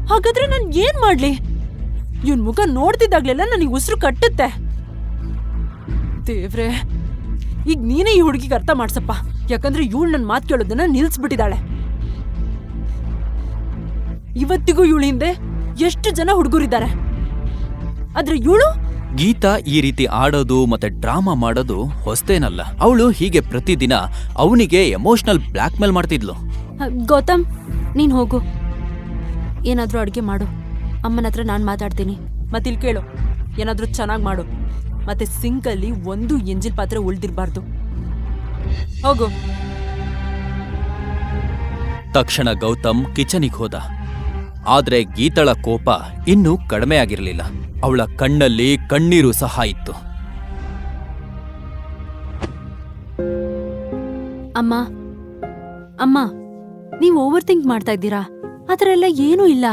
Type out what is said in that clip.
ಹಾಗಾದ್ರೆ ನಾನ್ ಏನ್ ಮಾಡ್ಲಿ? ಇವನ್ ಮುಖ ನೋಡ್ತಿದ್ದಾಗ್ಲೆಲ್ಲ ನನಗೆ ಉಸಿರು ಕಟ್ಟುತ್ತೆ. ದೇವ್ರೆ, ಈಗ ನೀನೇ ಈ ಹುಡುಗಿಗೆ ಅರ್ಥ ಮಾಡ್ಸಪ್ಪ. ಯಾಕಂದ್ರೆ ಇವಳು ನನ್ ಮಾತು ಕೇಳೋದನ್ನ ನಿಲ್ಸ್ಬಿಟ್ಟಿದ್ದಾಳೆ. ಇವತ್ತಿಗೂ ಇವಳ ಹಿಂದೆ ಎಷ್ಟು ಜನ ಹುಡುಗರಿದ್ದಾರೆ, ಆದ್ರೆ ಇವಳು. ಗೀತಾ ಈ ರೀತಿ ಆಡೋದು ಮತ್ತೆ ಡ್ರಾಮಾ ಮಾಡೋದು ಹೊಸ್ತೇನಲ್ಲ. ಅವಳು ಹೀಗೆ ಪ್ರತಿದಿನ ಅವನಿಗೆ ಎಮೋಷನಲ್ ಬ್ಲ್ಯಾಕ್ ಮೇಲ್ ಮಾಡ್ತಿದ್ಲು. ಗೌತಮ್, ನೀನ್ ಹೋಗು, ಏನಾದ್ರೂ ಅಡ್ಗೆ ಮಾಡು. ಅಮ್ಮನ ಹತ್ರ ನಾನ್ ಮಾತಾಡ್ತೀನಿ. ಮತ್ತಿಲ್ ಕೇಳು, ಏನಾದ್ರೂ ಚೆನ್ನಾಗ್ ಮಾಡು. ಮತ್ತೆ ಸಿಂಕಲ್ಲಿ ಒಂದು ಎಂಜಿಲ್ ಪಾತ್ರೆ ಉಳ್ದಿರ್ಬಾರ್ದು. ಹೋಗು. ತಕ್ಷಣ ಗೌತಮ್ ಕಿಚನಿಗೆ ಹೋದ. ಆದ್ರೆ ಗೀತಳ ಕೋಪ ಇನ್ನೂ ಕಡಿಮೆ ಆಗಿರಲಿಲ್ಲ. ಅವಳ ಕಣ್ಣಲ್ಲಿ ಕಣ್ಣೀರು ಸಹ ಇತ್ತು. ಅಮ್ಮ, ಅಮ್ಮ, ನೀವು ಓವರ್ ಥಿಂಕ್ ಮಾಡ್ತಾ ಇದ್ದೀರಾ. ಆ ಥರ ಎಲ್ಲ ಏನೂ ಇಲ್ಲ.